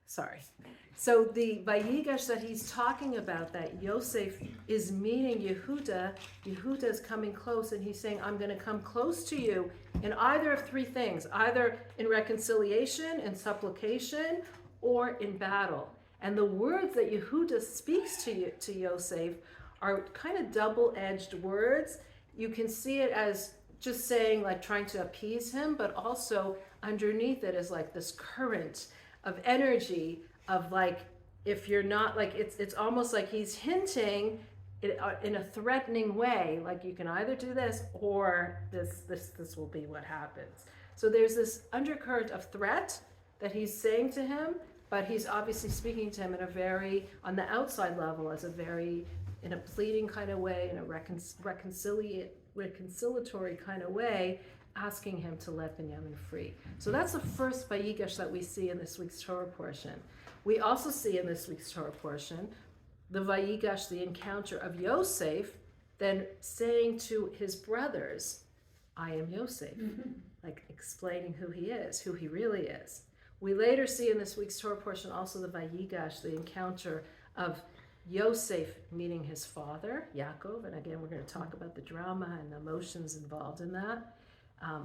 sorry. So the Vayigash that he's talking about, that Yosef is meeting Yehuda, Yehuda is coming close, and he's saying, I'm going to come close to you in either of three things, either in reconciliation, in supplication, or in battle. And the words that Yehuda speaks to Yosef are kind of double-edged words. You can see it as just saying, like, trying to appease him, but also underneath it is like this current of energy of, like, if you're not, like, it's almost like he's hinting in a threatening way, like, you can either do this or this will be what happens. So there's this undercurrent of threat that he's saying to him, but he's obviously speaking to him in a very, on the outside level, as a very, in a pleading kind of way, in a reconciliatory kind of way, asking him to let Binyamin free. So that's the first Vayigash that we see in this week's Torah portion. We also see in this week's Torah portion the Vayigash, the encounter of Yosef, then saying to his brothers, I am Yosef, like explaining who he is, who he really is. We later see in this week's Torah portion also the Vayigash, the encounter of Yosef meeting his father, Yaakov, and again we're going to talk about the drama and the emotions involved in that.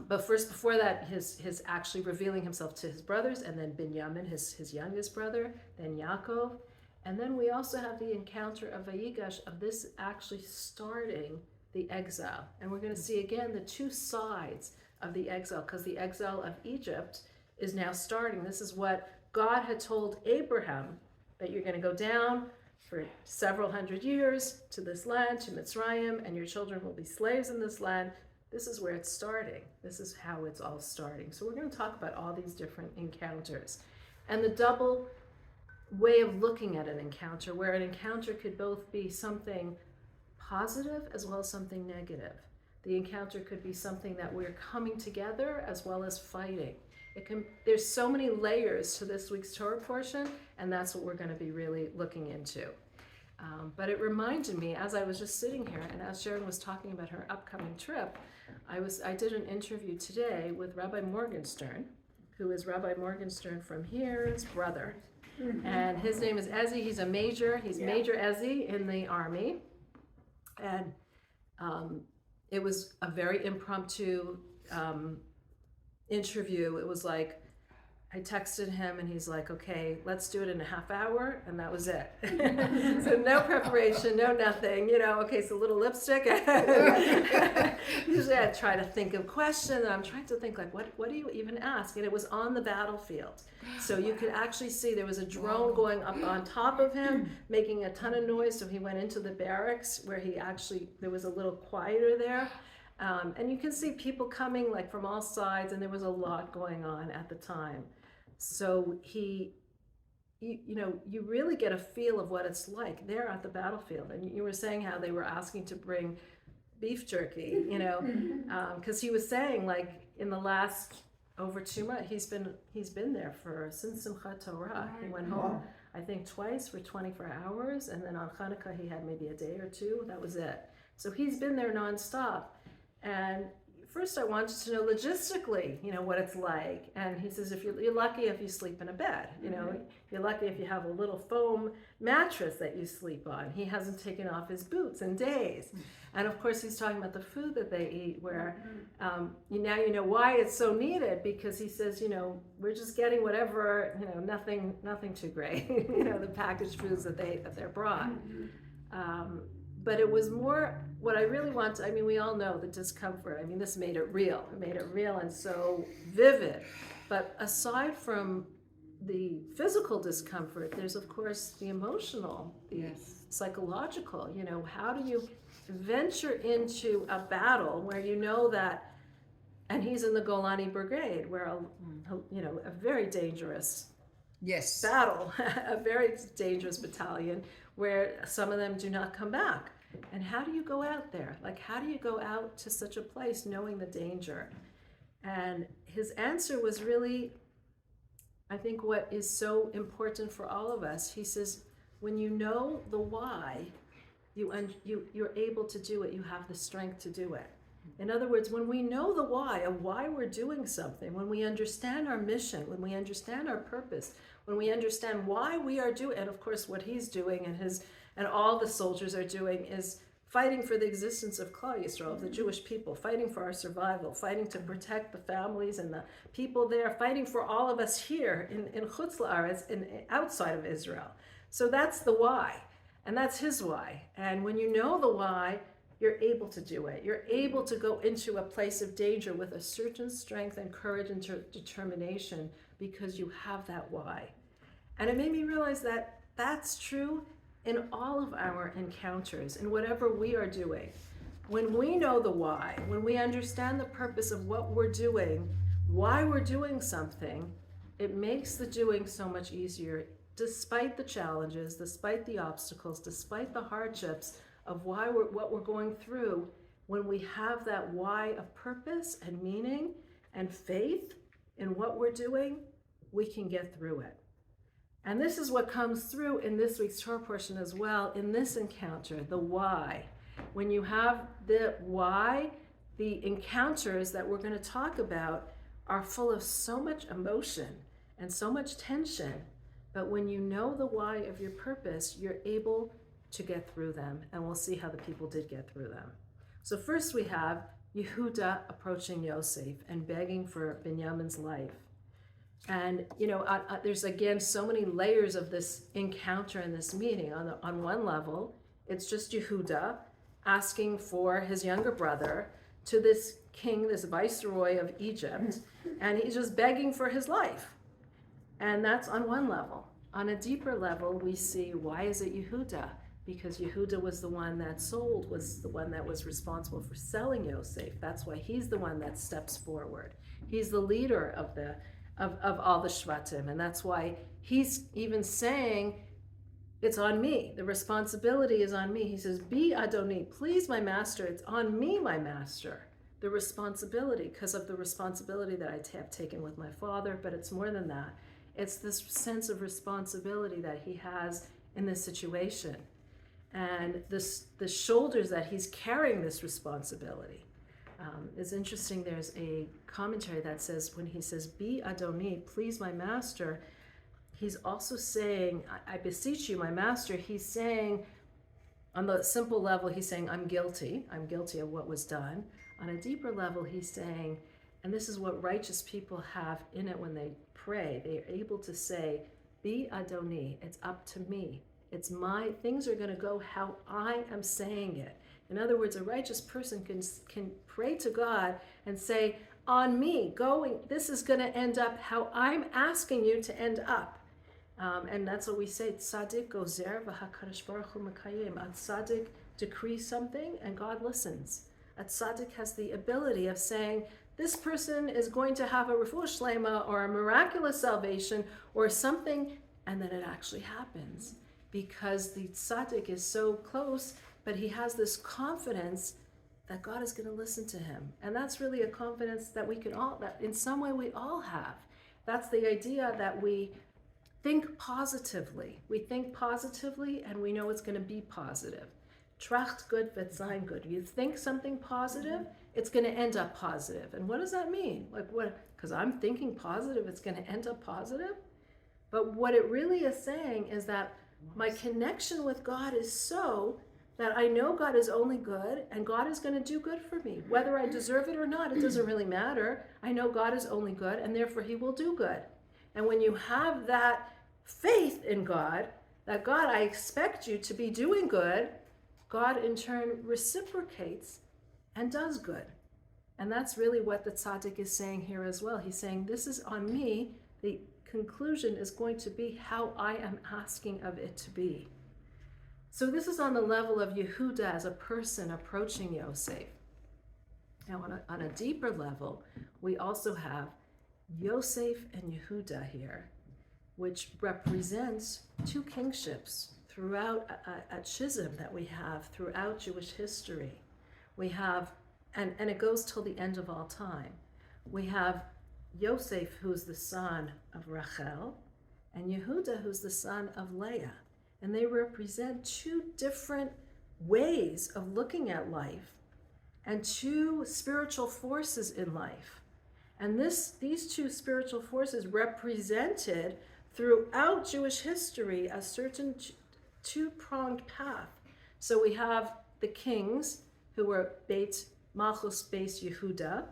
But first, before that, his actually revealing himself to his brothers, and then Binyamin, his youngest brother, then Yaakov. And then we also have the encounter of Vayigash, of this actually starting the exile. And we're going to see again the two sides of the exile, because the exile of Egypt is now starting. This is what God had told Abraham, that you're going to go down for several hundred years to this land, to Mitzrayim, and your children will be slaves in this land. This is where it's starting. This is how it's all starting. So we're going to talk about all these different encounters and the double way of looking at an encounter, where an encounter could both be something positive as well as something negative. The encounter could be something that we're coming together as well as fighting. There's so many layers to this week's Torah portion, and that's what we're going to be really looking into. But it reminded me, as I was just sitting here, and as Sharon was talking about her upcoming trip, I did an interview today with Rabbi Morgenstern, who is Rabbi Morgenstern from here's brother. And his name is Ezzy. He's a major. He's Major Ezzy in the Army. And it was a very impromptu interview. It was like, I texted him and he's like, okay, let's do it in a half hour, and that was it. So no preparation, no nothing, okay, so a little lipstick. Usually I try to think of questions, and I'm trying to think, like, what do you even ask? And it was on the battlefield. So you could actually see there was a drone going up on top of him, making a ton of noise, so he went into the barracks where there was a little quieter there. And you can see people coming, like, from all sides, and there was a lot going on at the time. So you really get a feel of what it's like there at the battlefield. And you were saying how they were asking to bring beef jerky, because he was saying, like, in the last over 2 months, he's been there since Simchat Torah. He went home, I think, twice for 24 hours, and then on Hanukkah he had maybe a day or two. That was it. So he's been there nonstop. And first I wanted to know logistically, what it's like. And he says, you're lucky if you sleep in a bed, you're lucky if you have a little foam mattress that you sleep on. He hasn't taken off his boots in days. And of course he's talking about the food that they eat, where now you know why it's so needed, because he says, we're just getting whatever, nothing too great, the packaged foods that they're brought. But it was more what I really want to, we all know the discomfort. This made it real. It made it real and so vivid. But aside from the physical discomfort, there's of course the emotional, the psychological. How do you venture into a battle where that, and he's in the Golani Brigade, where a very dangerous battle, a very dangerous battalion, where some of them do not come back. And how do you go out there? Like, how do you go out to such a place knowing the danger? And his answer was really, I think, what is so important for all of us. He says, when you know the why, you're able to do it. You have the strength to do it. In other words, when we know the why of why we're doing something, when we understand our mission, when we understand our purpose, when we understand why we are doing, and of course what he's doing and all the soldiers are doing is fighting for the existence of Klal Yisrael, of the Jewish people, fighting for our survival, fighting to protect the families and the people there, fighting for all of us here in Chutz La'aretz, outside of Israel. So that's the why, and that's his why. And when you know the why, you're able to do it. You're able to go into a place of danger with a certain strength and courage and determination because you have that why. And it made me realize that that's true in all of our encounters, in whatever we are doing. When we know the why, when we understand the purpose of what we're doing, why we're doing something, it makes the doing so much easier, despite the challenges, despite the obstacles, despite the hardships of what we're going through. When we have that why of purpose and meaning and faith in what we're doing, we can get through it. And this is what comes through in this week's Torah portion as well, in this encounter, the why. When you have the why, the encounters that we're going to talk about are full of so much emotion and so much tension. But when you know the why of your purpose, you're able to get through them. And we'll see how the people did get through them. So first we have Yehuda approaching Yosef and begging for Binyamin's life. And, there's again so many layers of this encounter and this meeting. On one level, it's just Yehuda asking for his younger brother to this king, this viceroy of Egypt, and he's just begging for his life. And that's on one level. On a deeper level, we see, why is it Yehuda? Because Yehuda was the one that sold, was the one that was responsible for selling Yosef. That's why he's the one that steps forward. He's the leader of all the Shvatim, and that's why he's even saying, it's on me. The responsibility is on me. He says, Be Adoni, please my master. It's on me, my master. The responsibility, because of the responsibility that I have taken with my father, but it's more than that. It's this sense of responsibility that he has in this situation. And the shoulders that he's carrying this responsibility. It's interesting, there's a commentary that says, when he says, Be Adoni, please my master, he's also saying, I beseech you, my master. He's saying, on the simple level, he's saying, I'm guilty of what was done. On a deeper level, he's saying, and this is what righteous people have in it when they pray, they're able to say, Be Adoni, it's up to me. It's things are going to go how I am saying it. In other words, a righteous person can pray to God and say, on me, this is going to end up how I'm asking you to end up. And that's what we say, Tzadik gozer v'hakadosh baruch hu mekayim. A tzaddik decrees something and God listens. A tzaddik has the ability of saying, this person is going to have a refuah shlema or a miraculous salvation or something, and then it actually happens. Because the tzaddik is so close, but he has this confidence that God is going to listen to him. And that's really a confidence that that in some way we all have. That's the idea that we think positively. We think positively and we know it's going to be positive. Tracht gut wird sein gut. You think something positive, it's going to end up positive. And what does that mean? Like what? Because I'm thinking positive, it's going to end up positive? But what it really is saying is that my connection with God is so that I know God is only good and God is going to do good for me. Whether I deserve it or not, it doesn't really matter. I know God is only good and therefore he will do good. And when you have that faith in God, that God, I expect you to be doing good, God in turn reciprocates and does good. And that's really what the tzaddik is saying here as well. He's saying, this is on me. The conclusion is going to be how I am asking of it to be. So this is on the level of Yehuda as a person approaching Yosef. Now on a deeper level, we also have Yosef and Yehuda here, which represents two kingships throughout a schism that we have throughout Jewish history. We have, and it goes till the end of all time. We have Yosef, who's the son of Rachel, and Yehuda, who's the son of Leah. And they represent two different ways of looking at life and two spiritual forces in life. And these two spiritual forces represented throughout Jewish history a certain two-pronged path. So we have the kings who were Beit Malchus, Beit Yehuda,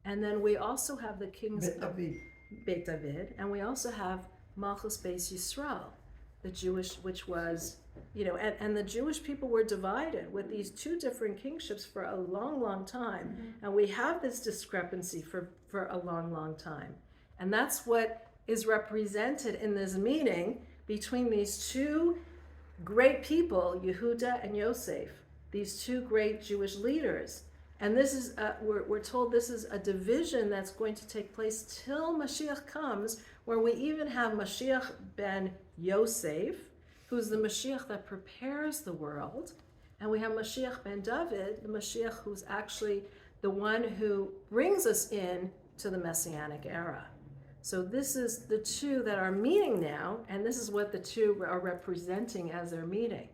and then we also have the kings of Beit David, and we also have Malchus Beit Yisrael, the Jewish, which was, and the Jewish people were divided with these two different kingships for a long, long time. And we have this discrepancy for a long, long time. And that's what is represented in this meeting between these two great people, Yehuda and Yosef, these two great Jewish leaders. And this is, we're told this is a division that's going to take place till Mashiach comes, where we even have Mashiach ben Yosef, who's the Mashiach that prepares the world. And we have Mashiach ben David, the Mashiach who's actually the one who brings us in to the Messianic era. So this is the two that are meeting now, and this is what the two are representing as they're meeting.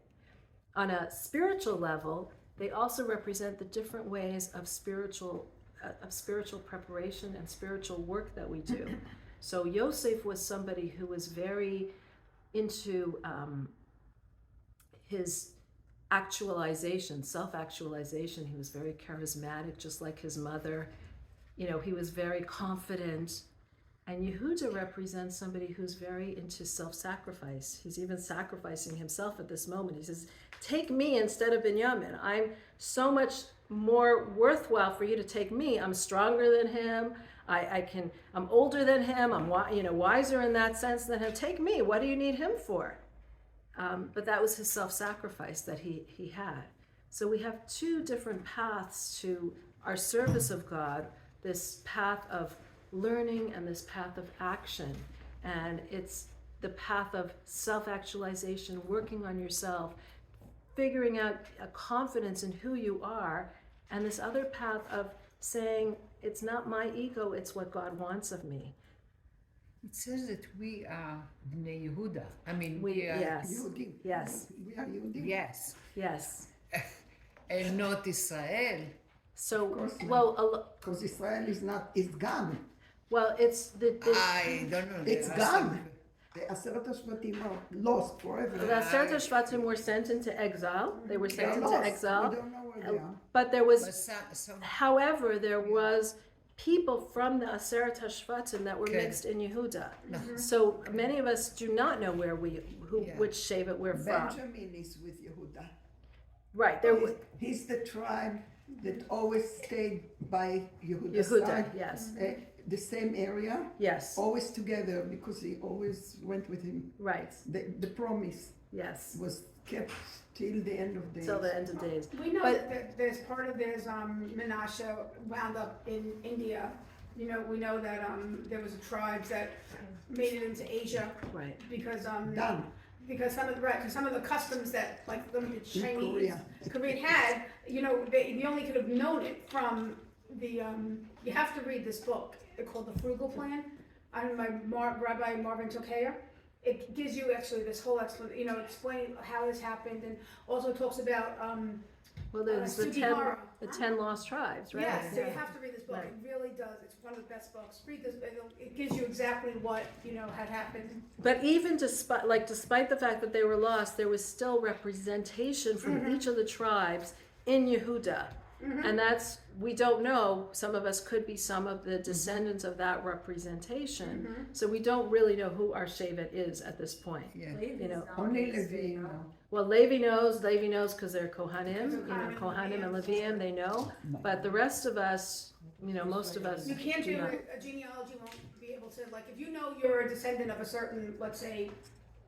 On a spiritual level, they also represent the different ways of spiritual preparation and spiritual work that we do. So Yosef was somebody who was very into his actualization, self-actualization. He was very charismatic, just like his mother. He was very confident. And Yehuda represents somebody who's very into self-sacrifice. He's even sacrificing himself at this moment. He says, take me instead of Binyamin. I'm so much more worthwhile for you to take me. I'm stronger than him. I'm older than him. I'm wiser in that sense than him. Take me. What do you need him for? But that was his self-sacrifice that he had. So we have two different paths to our service of God, this path of learning and this path of action. And it's the path of self-actualization, working on yourself, figuring out a confidence in who you are, and this other path of saying, it's not my ego, it's what God wants of me. It says that we are Bnei Yehuda. I mean, we are Yehudim. Yes. We are Yehudim. Yes. Yes. And not Israel. So, Because Israel is not, it's God. Well, it's I don't know. It's God. The Aseret HaShvatim are lost forever. The Aseret HaShvatim were sent into exile. They were sent into exile. We don't know where they are. But there was, But however, there was people from the Aseret HaShvatim that were mixed in Yehuda. So many of us do not know which Shevet we're from. Benjamin is with Yehuda. Right. He's the tribe that always stayed by Yehuda's Yehuda, side. yes. The same area. Yes. Always together because he always went with him. Right. The promise Yes. was kept till the end of days. Till the end of days. We know that there's Menashe wound up in India. We know that there was tribes that made it into Asia. Right. Because Done. because some of the customs that like the Chinese, Korea. had, they only could have known it from the. You have to read this book. It's called The Frugal Plan. I'm Rabbi Marvin Tokayer. It gives you actually this whole explanation, explain how this happened, and also talks about there's the Sugihara. 10 lost tribes, right? Yes, so you have to read this book. Right. It really does. It's one of the best books. Read this. It gives you exactly what had happened. But even despite the fact that they were lost, there was still representation from each of the tribes in Yehuda. And we don't know, some of us could be some of the descendants of that representation. So we don't really know who our Shevet is at this point. Yeah. Only Levi know. Well, Levi knows because they're Kohanim, Kohanim and Leviim, they know. But the rest of us, most of us You can't do do not. a genealogy. Won't be able to if you know you're a descendant of a certain, let's say,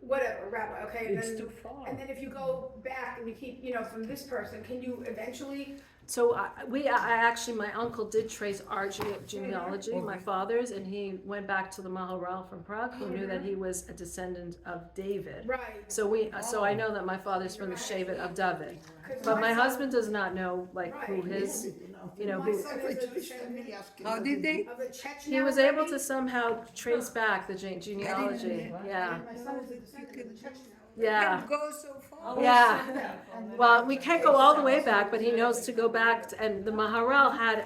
whatever rabbi. Okay, It's then, too far. and then if you go back and you keep from this person, can you eventually? So my uncle did trace our genealogy, my father's, and he went back to the Maharal from Prague, who knew that he was a descendant of David. Right. So I know that my father's from the Shevet of David, but my husband does not know who his, My who son is a descendant How did they? of the Chechen. he was able to somehow trace back the genealogy. Yeah, My son is a descendant of the Chechen. yeah. Go so far. Yeah, well, we can't go all the way back, but he knows to go back, and the Maharal had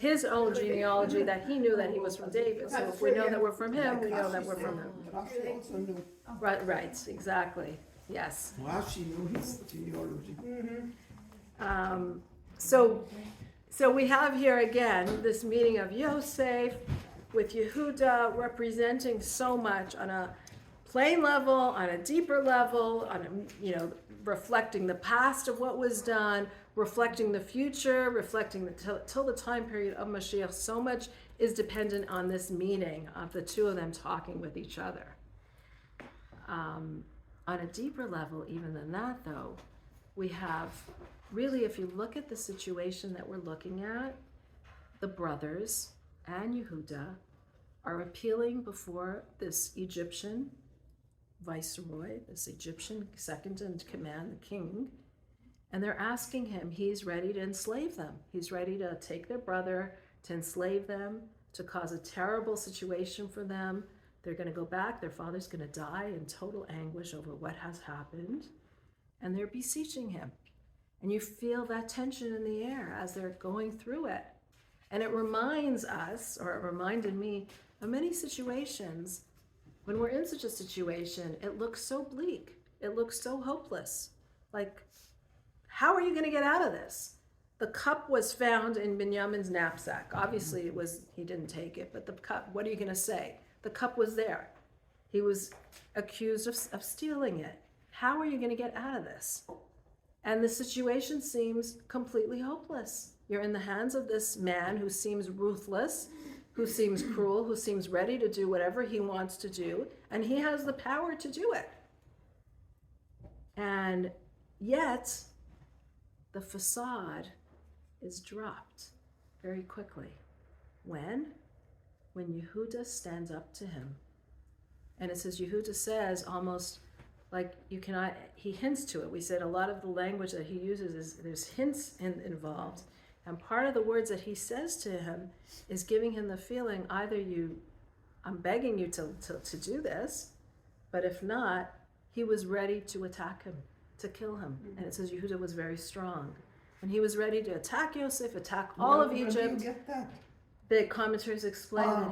his own genealogy that he knew that he was from David. So if we know that we're from him, we know that we're from him. Rashi also knew. Right, exactly. Yes. Rashi knew his genealogy. So we have here again this meeting of Yosef with Yehuda representing so much on a plain level, on a deeper level, on a, reflecting the past of what was done, reflecting the future, reflecting till the time period of Mashiach. So much is dependent on this meeting of the two of them talking with each other. On a deeper level, even than that, though, we have really, if you look at the situation that we're looking at, the brothers and Yehuda are appealing before this Egyptian viceroy, this Egyptian second in command, the king, and they're asking him, he's ready to enslave them. He's ready to take their brother, to enslave them, to cause a terrible situation for them. They're going to go back, their father's going to die in total anguish over what has happened, and they're beseeching him. And you feel that tension in the air as they're going through it. And it reminds us, or it reminded me, of many situations when we're in such a situation, it looks so bleak. It looks so hopeless. Like, how are you going to get out of this? The cup was found in Binyamin's knapsack. Obviously, he didn't take it, but the cup, what are you going to say? The cup was there. He was accused of stealing it. How are you going to get out of this? And the situation seems completely hopeless. You're in the hands of this man who seems ruthless, who seems cruel, who seems ready to do whatever he wants to do, and he has the power to do it. And yet, the facade is dropped very quickly. When? When Yehuda stands up to him. And it says, Yehuda says almost, like he hints to it. We said a lot of the language that he uses is there's hints involved. And part of the words that he says to him is giving him the feeling, I'm begging you to do this, but if not, he was ready to attack him, to kill him. And it says Yehuda was very strong. And he was ready to attack Yosef, attack all of Egypt. Where do you get that? The commentaries explain that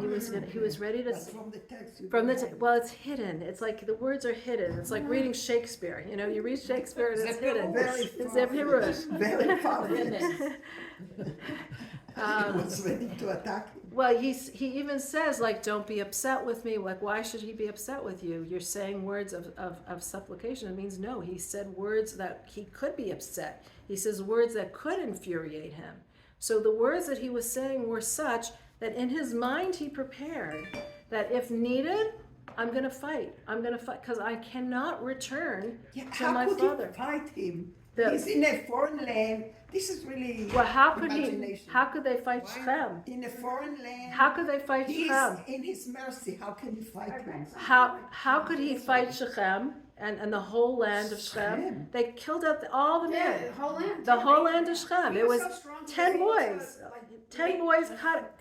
he was ready to. That's from the text. Well, it's hidden. It's like the words are hidden. It's like reading Shakespeare. You read Shakespeare and it's hidden. It's Zepirush. Very far. He was ready to attack him. Well, he even says, like, don't be upset with me. Like, why should he be upset with you? You're saying words of supplication. It means no. He said words that he could be upset. He says words that could infuriate him. So the words that he was saying were such that in his mind he prepared that if needed, I'm going to fight. I'm going to fight because I cannot return to my father. How could he fight him? He's in a foreign land. This is really how could they fight Shechem? In a foreign land. How could they fight Shechem? In his mercy, how can he fight him? How could he fight Shechem and the whole land of Shechem? They killed out all the men. The whole land of Shechem. It was 10 boys. 10 boys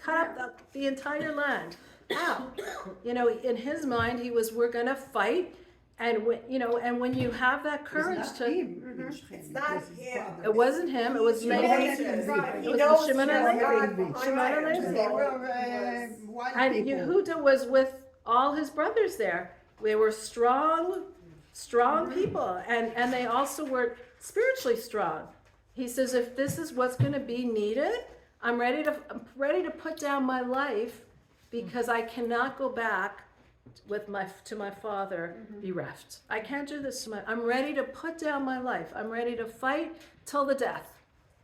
cut up the entire land. Wow. In his mind, we're going to fight. And when you have that courage It's not him. It wasn't him. It was Levi. It was Shimon and Levi. And Yehuda was with all his brothers there. They were strong people, and they also were spiritually strong. He says, if this is what's going to be needed, I'm ready to put down my life because I cannot go back to my father bereft. I can't do this I'm ready to put down my life. I'm ready to fight till the death.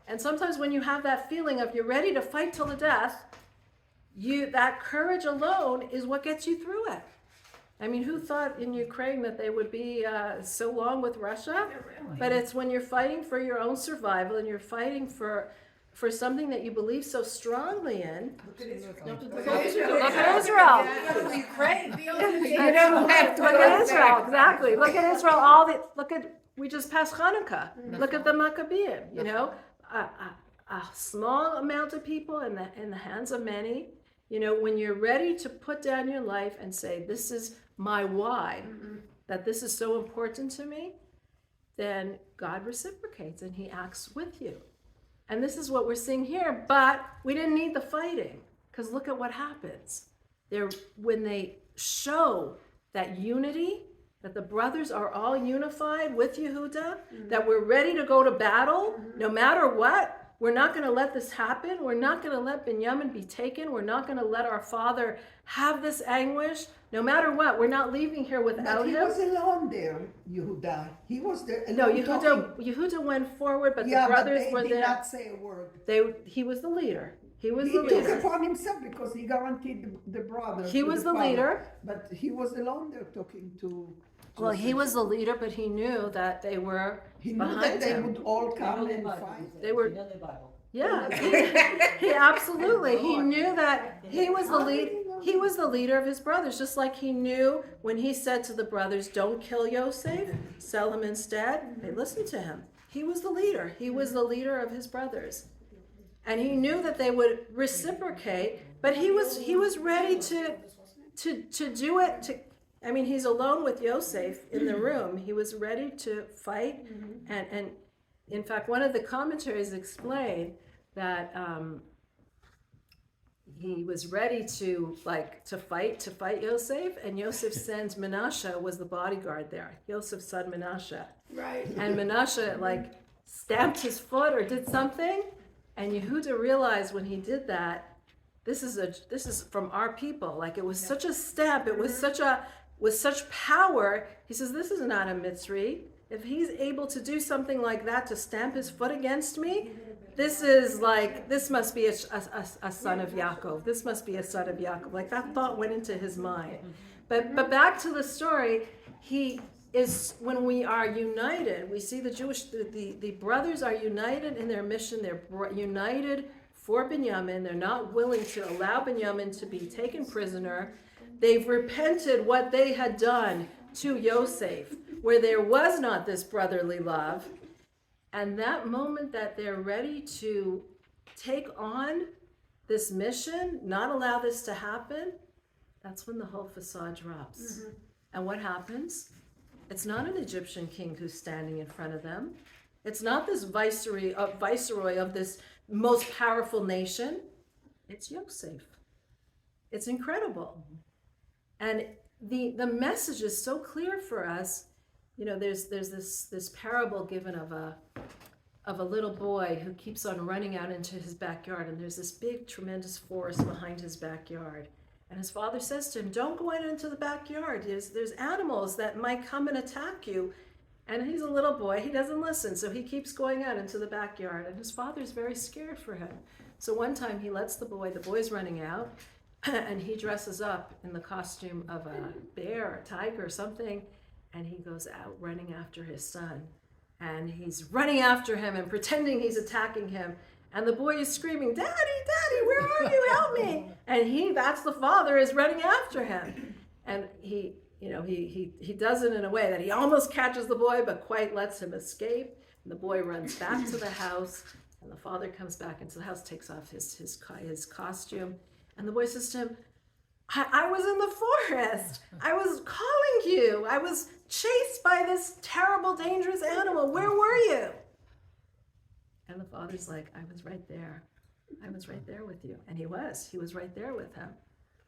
And sometimes when you have that feeling of you're ready to fight till the death, that courage alone is what gets you through it. I mean, who thought in Ukraine that they would be so long with Russia? But it's when you're fighting for your own survival and you're fighting for something that you believe so strongly in. Look at Israel. Ukraine. Look at Israel. Exactly. Look at Israel. We just passed Hanukkah. Look at the Maccabean. A small amount of people in the hands of many. When you're ready to put down your life and say, this is my why, that this is so important to me, then God reciprocates and he acts with you. And this is what we're seeing here, but we didn't need the fighting, because look at what happens. When they show that unity, that the brothers are all unified with Yehuda, that we're ready to go to battle, no matter what. We're not going to let this happen. We're not going to let Binyamin be taken. We're not going to let our father have this anguish. No matter what, we're not leaving here without But he him. was alone there, Yehuda. He was there alone No, talking. Yehuda went forward, but Yeah, the brothers but they were did there. not say a word. He was the leader. He was He the took leader. upon himself because he guaranteed the brother. He to was the father. leader. But he was alone there talking to. Well, he Joseph. was the leader, but he knew that they were He knew behind that they him. would all come and fight. They were. Yeah, he absolutely. He knew that he was the lead. He was the leader of his brothers, just like he knew when he said to the brothers, "Don't kill Yosef, sell him instead." They listened to him. He was the leader. He was the leader of his brothers, and he knew that they would reciprocate. But he was ready to do it. I mean, he's alone with Yosef in the room. He was ready to fight, and in fact, one of the commentaries explained that he was ready to fight Yosef, and Yosef sends Menashe was the bodyguard there. Yosef's son Menashe, Right. and Menashe stamped his foot or did something, and Yehuda realized when he did that, this is from our people. Like it was such a stamp. It was such power. He says, this is not a Mitzri. If he's able to do something like that, to stamp his foot against me, this must be a son of Yaakov. This must be a son of Yaakov. Like that thought went into his mind. But back to the story, when we are united, we see the brothers are united in their mission. They're united for Binyamin. They're not willing to allow Binyamin to be taken prisoner. They've repented what they had done to Yosef, where there was not this brotherly love. And that moment that they're ready to take on this mission, not allow this to happen, that's when the whole facade drops. And what happens? It's not an Egyptian king who's standing in front of them. It's not this viceroy of this most powerful nation. It's Yosef. It's incredible. And the message is so clear for us. You know, there's this parable given of a little boy who keeps on running out into his backyard, and there's this big, tremendous forest behind his backyard. And his father says to him, "Don't go out into the backyard. There's animals that might come and attack you." And he's a little boy. He doesn't listen, so he keeps going out into the backyard. And his father's very scared for him. So one time he lets the boy's running out, and he dresses up in the costume of a bear or tiger or something, and he goes out running after his son. And he's running after him and pretending he's attacking him. And the boy is screaming, "Daddy, Daddy, where are you? Help me!" And that's the father, is running after him. And he does it in a way that he almost catches the boy, but quite lets him escape. And the boy runs back to the house, and the father comes back into the house, takes off his costume. And the boy says to him, I was in the forest. I was calling you. I was chased by this terrible, dangerous animal. Where were you? And the father's like, "I was right there. I was right there with you." And he was right there with him.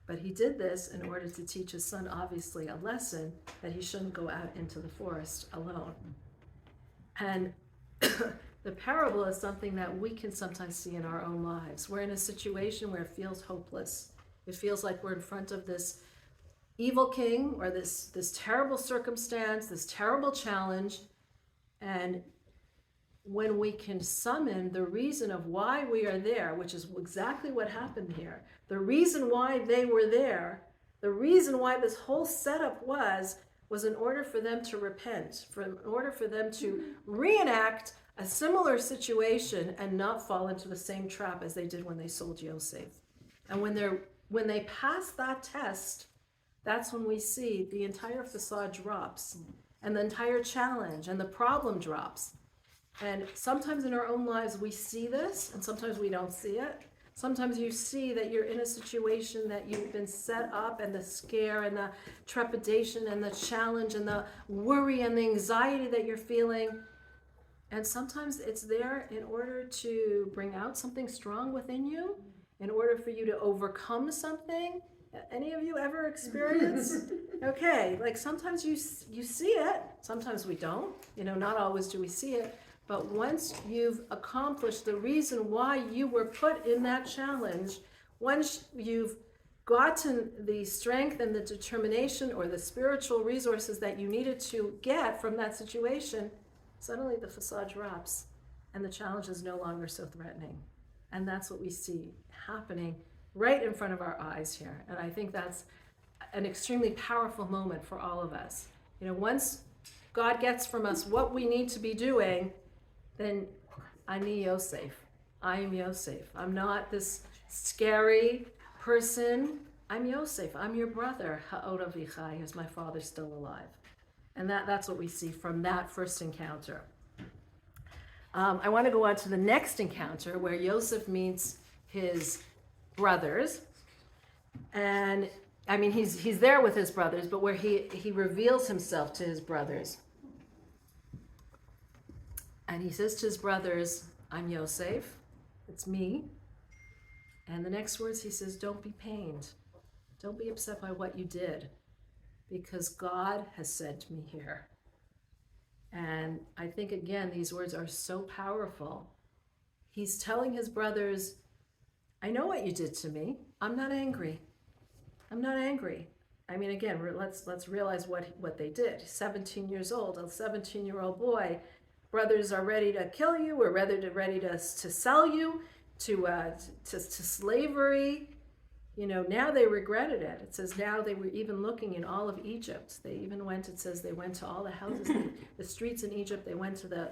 But he did this in order to teach his son, obviously, a lesson that he shouldn't go out into the forest alone. And the parable is something that we can sometimes see in our own lives. We're in a situation where it feels hopeless. It feels like we're in front of this evil king or this terrible circumstance, this terrible challenge. And when we can summon the reason of why we are there, which is exactly what happened here, the reason why they were there, the reason why this whole setup was in order for them to repent, in order for them to reenact a similar situation and not fall into the same trap as they did when they sold Yosef. And when they pass that test, that's when we see the entire facade drops, and the entire challenge and the problem drops. And sometimes in our own lives we see this, and sometimes we don't see it. Sometimes you see that you're in a situation that you've been set up, and the scare and the trepidation and the challenge and the worry and the anxiety that you're feeling, And sometimes it's there in order to bring out something strong within you, in order for you to overcome something. Any of you ever experienced? Okay, like sometimes you see it, sometimes we don't. Not always do we see it. But once you've accomplished the reason why you were put in that challenge, once you've gotten the strength and the determination or the spiritual resources that you needed to get from that situation, suddenly the facade drops and the challenge is no longer so threatening. And that's what we see happening right in front of our eyes here. And I think that's an extremely powerful moment for all of us. Once God gets from us what we need to be doing, then Ani Yosef. I am Yosef. I'm not this scary person. I'm Yosef. I'm your brother. Ha'od Avichai, is my father still alive? And that's what we see from that first encounter. I want to go on to the next encounter where Yosef meets his brothers. And I mean, he's there with his brothers, but where he reveals himself to his brothers. And he says to his brothers, I'm Yosef, it's me. And the next words he says, don't be pained. Don't be upset by what you did, because God has sent me here. And I think, again, these words are so powerful. He's telling his brothers, I know what you did to me. I'm not angry. I'm not angry. I mean, again, let's realize what they did. 17 years old, a 17-year-old boy. Brothers are ready to kill you. We're ready to sell you to slavery. Now they regretted it. It says now they were even looking in all of Egypt. They even went, it says they went to all the houses, the streets in Egypt. They went to the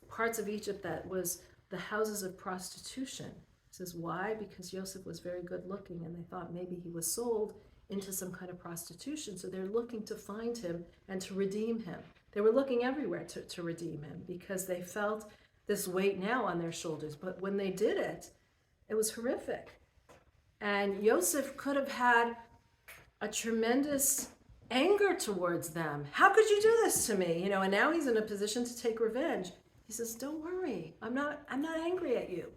parts of Egypt that was the houses of prostitution. It says why? Because Yosef was very good looking and they thought maybe he was sold into some kind of prostitution. So they're looking to find him and to redeem him. They were looking everywhere to redeem him because they felt this weight now on their shoulders. But when they did it, it was horrific. And Yosef could have had a tremendous anger towards them. How could you do this to me? And now he's in a position to take revenge. He says, don't worry, I'm not angry at you.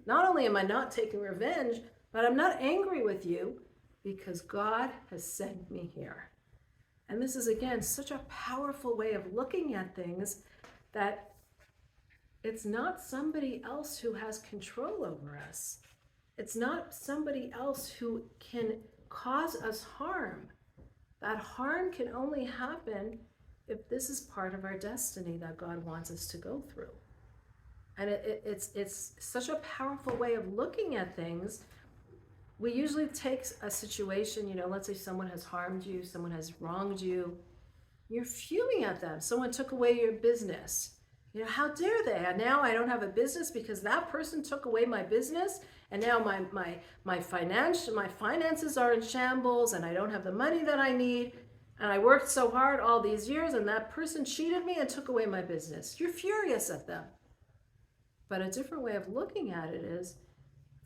Not only am I not taking revenge, but I'm not angry with you because God has sent me here. And this is, again, such a powerful way of looking at things, that it's not somebody else who has control over us. It's not somebody else who can cause us harm. That harm can only happen if this is part of our destiny that God wants us to go through. And it's such a powerful way of looking at things. We usually take a situation, let's say someone has harmed you, someone has wronged you. You're fuming at them. Someone took away your business. How dare they? And now I don't have a business because that person took away my business. And now my finances are in shambles and I don't have the money that I need. And I worked so hard all these years and that person cheated me and took away my business. You're furious at them. But a different way of looking at it is,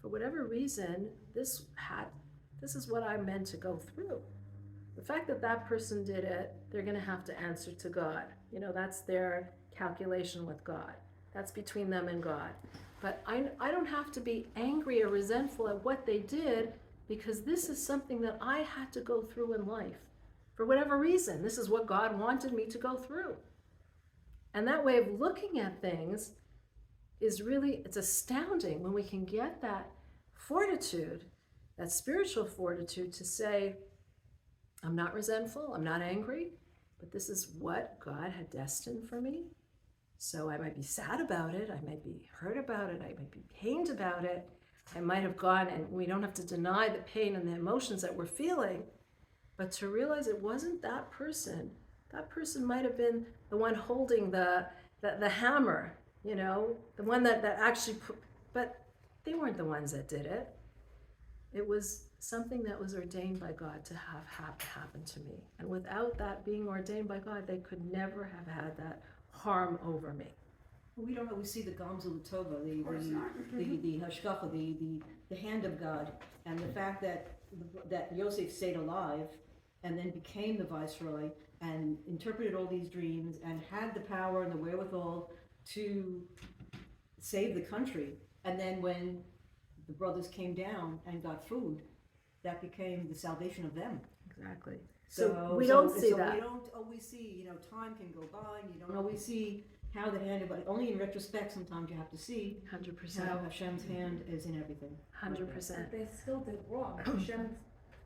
for whatever reason, this is what I'm meant to go through. The fact that that person did it, they're going to have to answer to God. That's their calculation with God. That's between them and God. But I don't have to be angry or resentful at what they did, because this is something that I had to go through in life. For whatever reason, this is what God wanted me to go through. And that way of looking at things is really, it's astounding when we can get that fortitude, that spiritual fortitude to say, I'm not resentful, I'm not angry, but this is what God had destined for me. So I might be sad about it, I might be hurt about it, I might be pained about it, I might have gone, and we don't have to deny the pain and the emotions that we're feeling, but to realize it wasn't that person. That person might have been the one holding the hammer, the one that actually but they weren't the ones that did it. It was something that was ordained by God to have happen to me. And without that being ordained by God, they could never have had that harm over me. Well, we don't always see the Gamzul Tova, the Hashkacha, the hand of God, and the fact that Yosef stayed alive and then became the viceroy and interpreted all these dreams and had the power and the wherewithal to save the country. And then when the brothers came down and got food, that became the salvation of them. Exactly. So we don't see so that. we don't always see, time can go by and you don't always see how the hand of God, only in retrospect sometimes you have to see 100%. how Hashem's hand is in everything. 100%. They still did wrong. Hashem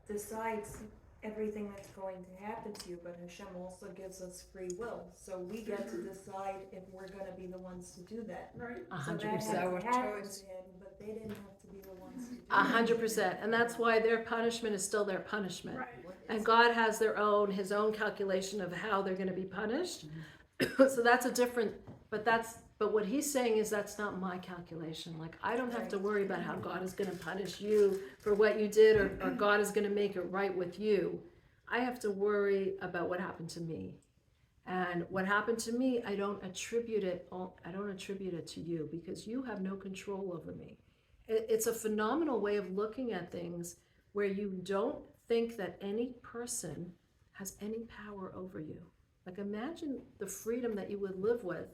decides everything that's going to happen to you, but Hashem also gives us free will. So we get to decide if we're going to be the ones to do that. Right. So that 100%. had Our to happen choice. to him, but they didn't have to be the ones to do it. 100%. And that's why their punishment is still their punishment. Right. And God has his own calculation of how they're going to be punished. So that's a different, but what he's saying is that's not my calculation. Like, I don't have to worry about how God is going to punish you for what you did, or God is going to make it right with you. I have to worry about what happened to me. And what happened to me, I don't attribute it to you, because you have no control over me. It's a phenomenal way of looking at things where you don't think that any person has any power over you. Like, imagine the freedom that you would live with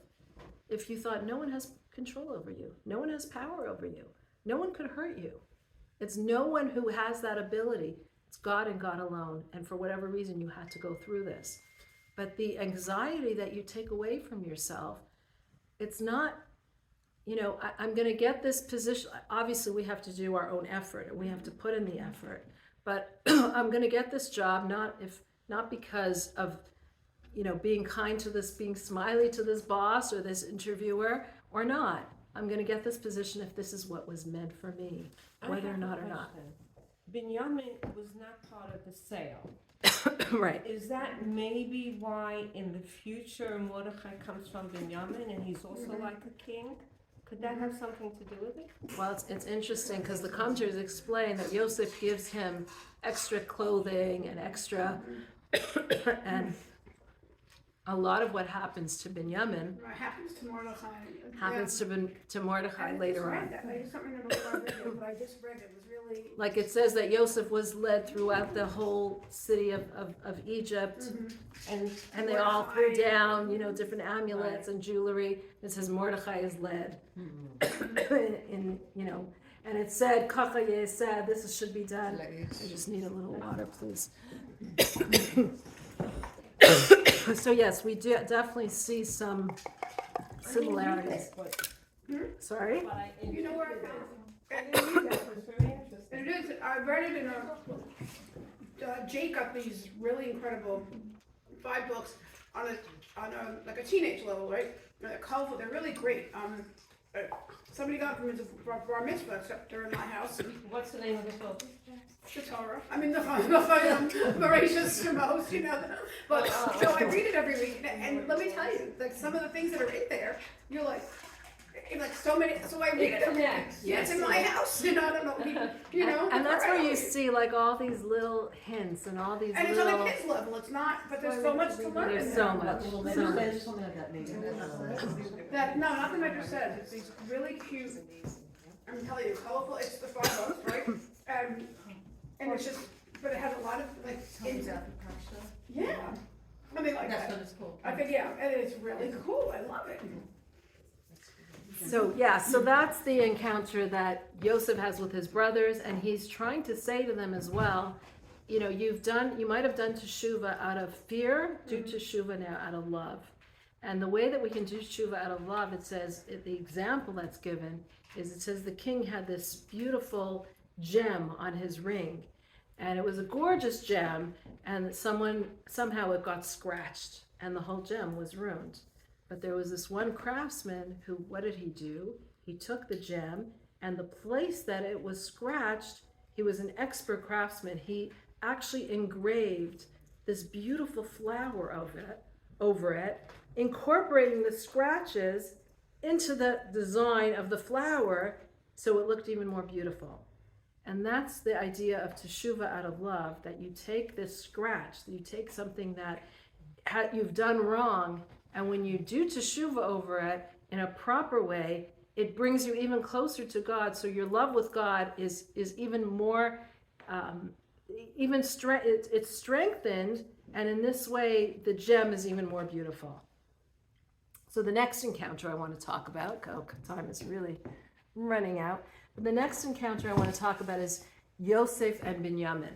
if you thought no one has control over you, no one has power over you, no one could hurt you. It's no one who has that ability. It's God and God alone. And for whatever reason, you had to go through this. But the anxiety that you take away from yourself, it's not, I'm going to get this position. Obviously, we have to do our own effort and we have to put in the effort. But I'm going to get this job not because of being kind to this, being smiley to this boss or this interviewer or not. I'm going to get this position if this is what was meant for me, whether or not. Binyamin was not part of the sale. Right. Is that maybe why in the future Mordechai comes from Binyamin and he's also like a king? Could that have something to do with it? Well, it's interesting because the commentators explain that Yosef gives him extra clothing and extra, and a lot of what happens to Binyamin What happens to Mordechai? happens to Mordechai I later just read on. that. I just don't remember what I read it, but I just read it. It was really. Like it says that Yosef was led throughout the whole city of Egypt, and they all threw down, different amulets and jewelry. It says Mordechai is led, and it said, "Kacha said this should be done." I just need a little water, please. So yes, we do definitely see some similarities. Sorry? But I You know where I found I didn't read that, it was very interesting. And it is, I read it in Jake got these really incredible 5 books on a like a teenage level, right? And they're colorful, they're really great. Somebody got them as a bar mitzvah, except they're in my house. And What's the name of the book? the Torah. I mean, the voracious most, But so I read it every week, and let me tell you, like some of the things that are in there, you're like so many. So I read it. connects. Yeah, it's in my house. I don't know. And that's where you see like all these little hints and all these And it's on little. a kid's level. It's not, but there's so much to learn. There's in so there. much. Something like that maybe. No, nothing I just said. It's these really cute. I'm telling you, colorful. It's the 5 books, right? And it's just, but it has a lot of like. Yeah, something like that. it's called. I think and it's really cool. I love it. So that's the encounter that Yosef has with his brothers, and he's trying to say to them as well, you might have done teshuvah out of fear, do teshuvah now out of love. And the way that we can do teshuvah out of love, it says, the example that's given is, it says the king had this beautiful gem on his ring, and it was a gorgeous gem, and somehow it got scratched, and the whole gem was ruined. But there was this one craftsman who, what did he do? He took the gem, and the place that it was scratched, he was an expert craftsman. He actually engraved this beautiful flower over it, incorporating the scratches into the design of the flower so it looked even more beautiful. And that's the idea of teshuvah out of love, that you take this scratch, that you take something that you've done wrong, and when you do teshuvah over it in a proper way, it brings you even closer to God. So your love with God is even more, it's strengthened, and in this way, the gem is even more beautiful. So the next encounter I want to talk about, time is really running out. But the next encounter I want to talk about is Yosef and Binyamin.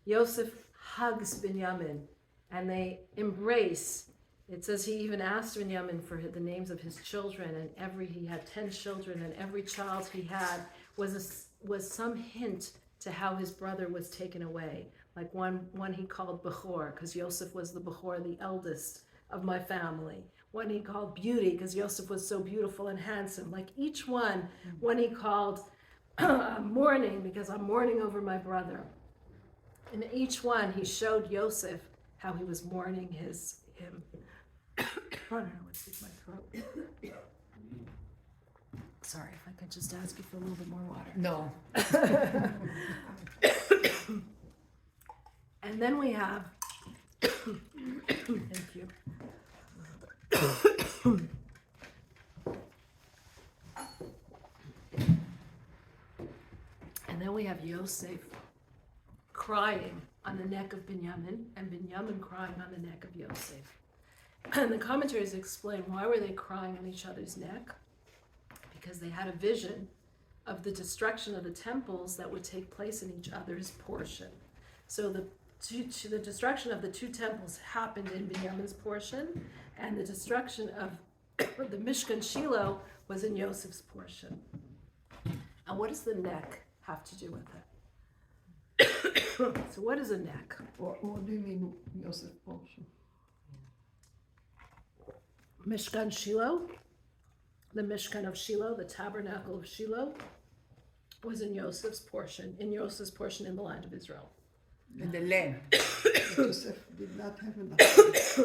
Yosef hugs Binyamin and they embrace. It says he even asked Binyamin for the names of his children, and he had 10 children, and every child he had was some hint to how his brother was taken away. Like one he called Bechor, because Yosef was the Bechor, the eldest of my family. One he called Beauty, because Yosef was so beautiful and handsome. Like each one he called Mourning, because I'm mourning over my brother. And each one he showed Yosef how he was mourning him. I don't know what's in my throat. Sorry, if I could just ask you for a little bit more water. No. And then we have, thank you. And then we have Yosef crying on the neck of Binyamin, and Binyamin crying on the neck of Yosef. And the commentaries explain why were they crying on each other's neck? Because they had a vision of the destruction of the temples that would take place in each other's portion. So the destruction of the 2 temples happened in Binyamin's portion, and the destruction of the Mishkan Shiloh was in Yosef's portion. And what does the neck have to do with it? So what is a neck? What do you mean, Yosef portion? Mishkan Shiloh, the Mishkan of Shiloh, the tabernacle of Shiloh, was in Yosef's portion in the land of Israel. In the land. Joseph did not have enough.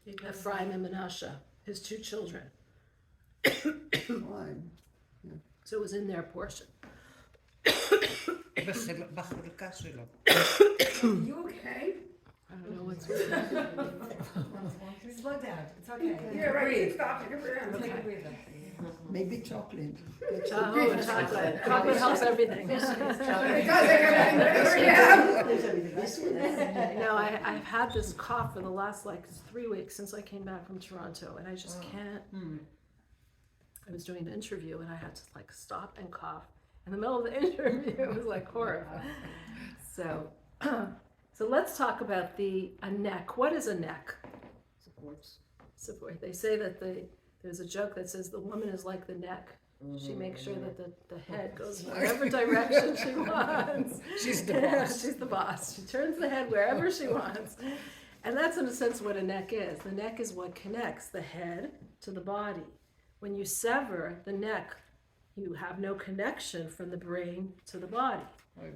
Ephraim and Manasseh, his 2 children. Fine. So it was in their portion. בחלקה שלו. You okay? I don't know what's with that. Slow down, it's okay. Yeah, right, stop it, Take a breather. Maybe chocolate. Oh, chocolate. Chocolate helps everything. It does make everything better, yeah. No, I've had this cough for the last 3 weeks since I came back from Toronto, and I just can't. I was doing an interview and I had to stop and cough in the middle of the interview. It was horrible. So let's talk about a neck. What is a neck? Support. They say that there's a joke that says the woman is like the neck. She makes sure that the head goes in whatever direction she wants. She's the boss. She's the boss. She turns the head wherever she wants. And that's in a sense what a neck is. The neck is what connects the head to the body. When you sever the neck, you have no connection from the brain to the body.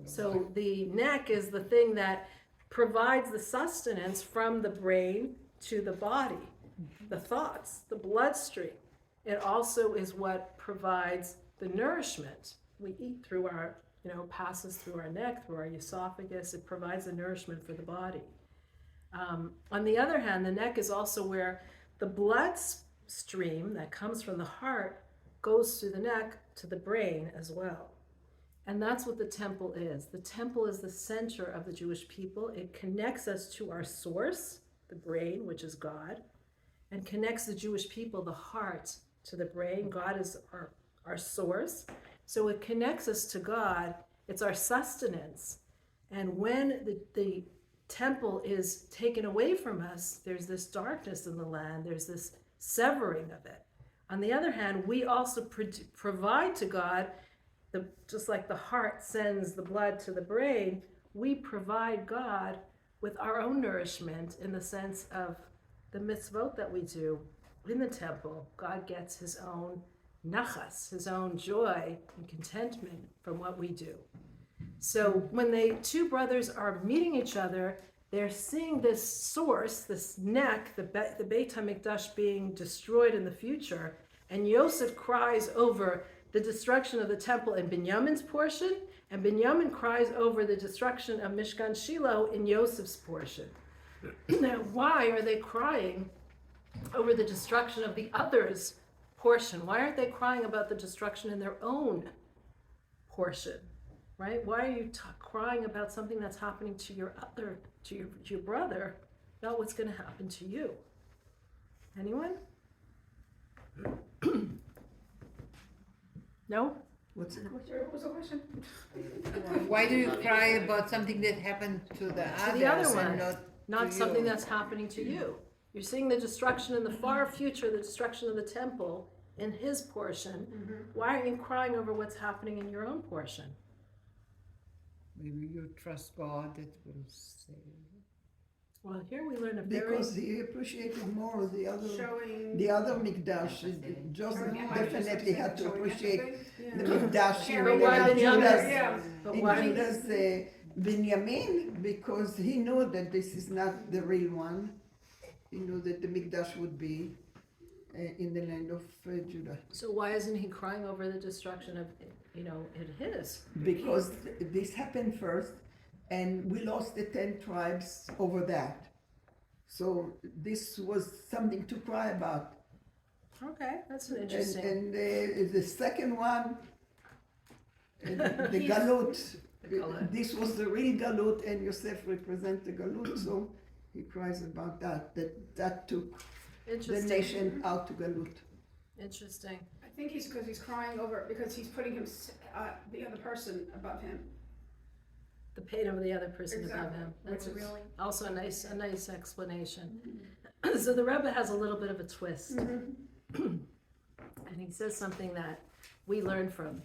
So the neck is the thing that provides the sustenance from the brain to the body, the thoughts, the bloodstream. It also is what provides the nourishment. We eat through our, passes through our neck, through our esophagus. It provides the nourishment for the body. On the other hand, the neck is also where the blood stream that comes from the heart goes through the neck to the brain as well. And that's what the temple is. The temple is the center of the Jewish people. It connects us to our source, the brain, which is God, and connects the Jewish people, the heart, to the brain. God is our source. So it connects us to God. It's our sustenance. And when the temple is taken away from us, there's this darkness in the land. There's this severing of it. On the other hand, we also provide to God, just like the heart sends the blood to the brain, we provide God with our own nourishment in the sense of the mitzvot that we do in the temple. God gets his own nachas, his own joy and contentment from what we do. So when the 2 brothers are meeting each other, they're seeing this source, this neck, the Beit HaMikdash being destroyed in the future, and Yosef cries over the destruction of the temple in Binyamin's portion, and Binyamin cries over the destruction of Mishkan Shiloh in Yosef's portion. Now, why are they crying over the destruction of the other's portion? Why aren't they crying about the destruction in their own portion? Right? Why are you crying about something that's happening to your brother, not what's going to happen to you? Anyone? No? What's it? What was the question? Why do you cry about something that happened to the To others the other and one, not not to something you? that's happening to you. You're seeing the destruction in the far future, the destruction of the temple in his portion. Why aren't you crying over what's happening in your own portion? Maybe you trust God that will save you. Well, here we learn a very Because he appreciated more the other Showing. Mikdash. Joseph showing empathy, definitely had to showing appreciate empathy. the Yeah. Mikdash Sharing in But why empathy. Benjamin? Judah's, Yeah. But in why? Judah's Binyamin, because he knew that this is not the real one. He knew that the Mikdash would be in the land of Judah. So why isn't he crying over the destruction of, his? Because this happened first, and we lost the 10 tribes over that. So this was something to cry about. Okay, that's an And, interesting. and the second one, the He's- galut, The galut. this was the real galut, and Yosef represents the galut, so he cries about that took the Interesting. nation out to galut. Interesting. I think because he's crying over it because he's putting the other person above him. The pain of the other person above Exactly. him. Which That's is Really? also a nice explanation. So the Rebbe has a little bit of a twist. And he says something that we learn from.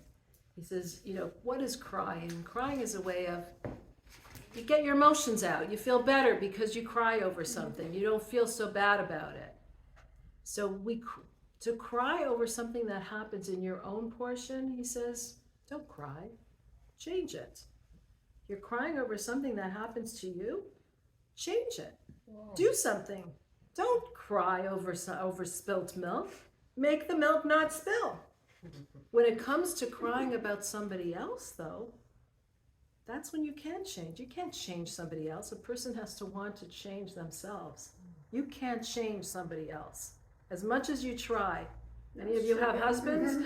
He says, what is crying? Crying is a way of, you get your emotions out. You feel better because you cry over something. You don't feel so bad about it. So to cry over something that happens in your own portion, he says, don't cry. Change it. You're crying over something that happens to you, change it. Do something. Don't cry over spilt milk. Make the milk not spill. When it comes to crying about somebody else, though, that's when you can change. You can't change somebody else. A person has to want to change themselves. You can't change somebody else. As much as you try. Any of you have husbands?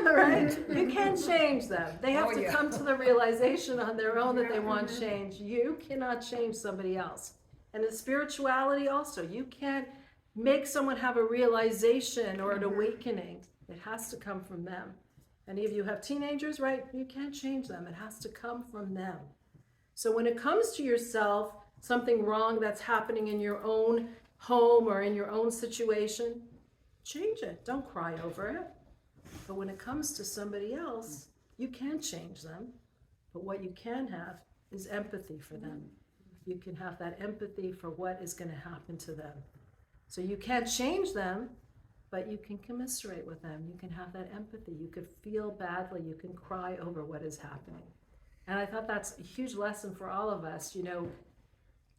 Right? You can't change them. They have to come to the realization on their own that they want change. You cannot change somebody else. And in spirituality also, you can't make someone have a realization or an awakening. It has to come from them. Any of you have teenagers, right? You can't change them. It has to come from them. So when it comes to yourself, something wrong that's happening in your own home or in your own situation, change it. Don't cry over it. But when it comes to somebody else, you can't change them. But what you can have is empathy for them. You can have that empathy for what is going to happen to them. So you can't change them, but you can commiserate with them. You can have that empathy. You could feel badly. You can cry over what is happening. And I thought that's a huge lesson for all of us.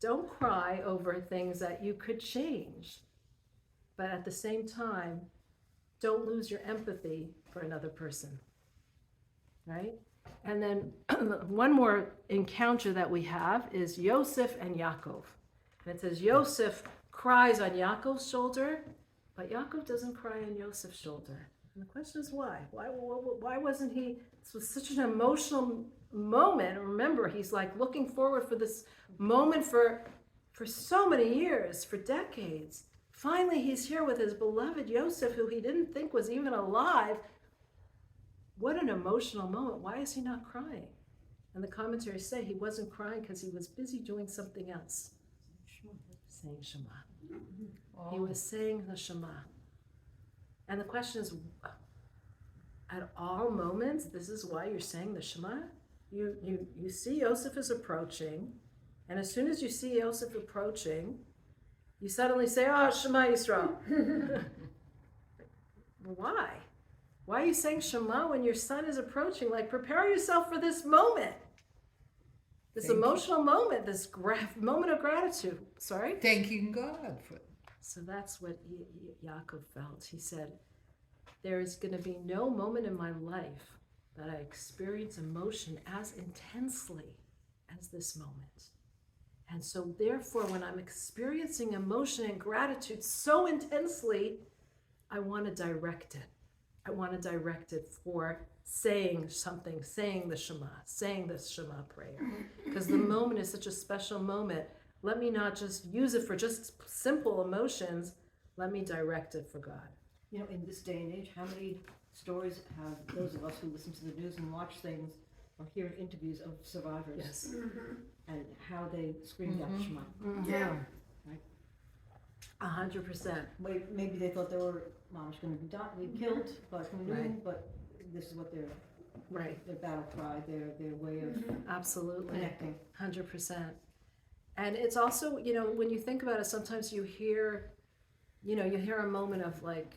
Don't cry over things that you could change. But at the same time, don't lose your empathy for another person, right? And then one more encounter that we have is Yosef and Yaakov. And it says Yosef cries on Yaakov's shoulder, but Yaakov doesn't cry on Yosef's shoulder. And the question is why? Why wasn't he? This was such an emotional moment. Remember, he's like looking forward for this moment for so many years, for decades. Finally, he's here with his beloved Yosef, who he didn't think was even alive. What an emotional moment. Why is he not crying? And the commentaries say he wasn't crying because he was busy doing something else. Saying Shema. He was saying the Shema. And the question is, at all moments, this is why you're saying the Shema? You see Yosef is approaching, and as soon as you see Yosef approaching, you suddenly say, oh, Shema Yisrael. Why? Why are you saying Shema when your son is approaching? Like, prepare yourself for this moment. This emotional moment, this moment of gratitude. Sorry? Thanking God for it. So that's what Yaakov felt. He said, there is going to be no moment in my life that I experience emotion as intensely as this moment. And so therefore, when I'm experiencing emotion and gratitude so intensely, I want to direct it. I want to direct it for saying something, saying the Shema prayer. Because the moment is such a special moment. Let me not just use it for just simple emotions. Let me direct it for God. you know, in this day and age, how many stories have those of us who listen to the news and watch things or hear interviews of survivors Yes. and how they screamed out Shema? Yeah. 100%. Maybe they thought they were mamish going to be killed, but who knew? Right. But this is what Right. their battle cry, their way of Absolutely. connecting. 100%. And it's also, you know, when you think about it, sometimes you hear, you know, you hear a moment of like,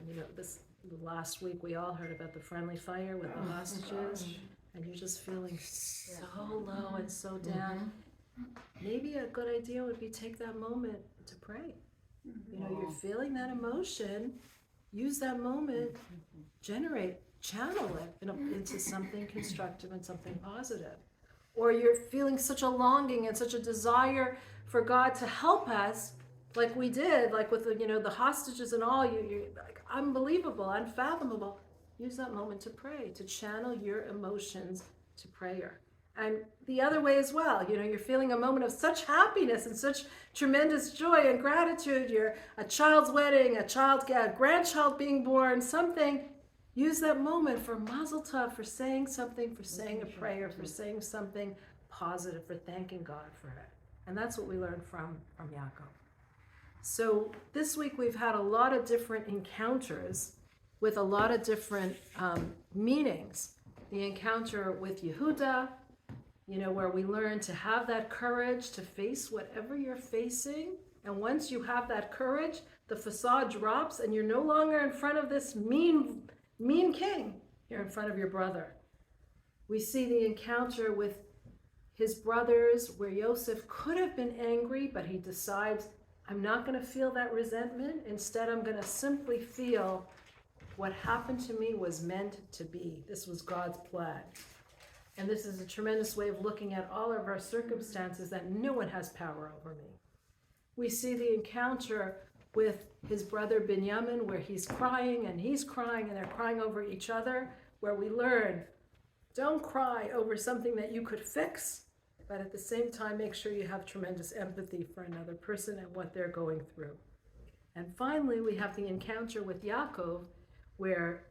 you know, this last week we all heard about the friendly fire with the hostages, and you're just feeling so low and so down. Maybe a good idea would be take that moment to pray. You know, you're feeling that emotion, use that moment, channel it into something constructive and something positive. Or you're feeling such a longing and such a desire for God to help us, like we did, like with the, you know, the hostages and all, you're like unbelievable, unfathomable. Use that moment to pray, to channel your emotions to prayer. And the other way as well, you know, you're feeling a moment of such happiness and such tremendous joy and gratitude. You're a child's wedding, a grandchild being born, something. Use that moment for mazel tov, for saying something, for saying a prayer, for saying something positive, for thanking God for it. And that's what we learned from Yaakov. So this week we've had a lot of different encounters with a lot of different meanings. The encounter with Yehuda, you know, where we learn to have that courage to face whatever you're facing. And once you have that courage, the facade drops and you're no longer in front of this mean king. You're in front of your brother. We see the encounter with his brothers where Yosef could have been angry, but he decides, I'm not going to feel that resentment. Instead, I'm going to simply feel what happened to me was meant to be. This was God's plan. And this is a tremendous way of looking at all of our circumstances, that no one has power over me. We see the encounter with his brother Binyamin, where he's crying and they're crying over each other, where we learn, don't cry over something that you could fix, but at the same time, make sure you have tremendous empathy for another person and what they're going through. And finally, we have the encounter with Yaakov, where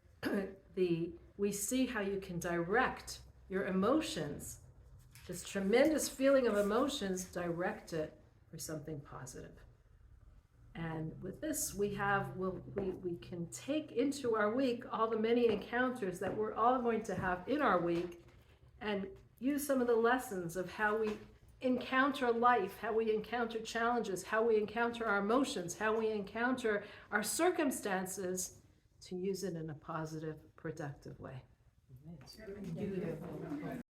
we see how you can direct your emotions, this tremendous feeling of emotions, direct it for something positive. And with this, we can take into our week all the many encounters that we're all going to have in our week, and use some of the lessons of how we encounter life, how we encounter challenges, how we encounter our emotions, how we encounter our circumstances, to use it in a positive, productive way. Beautiful.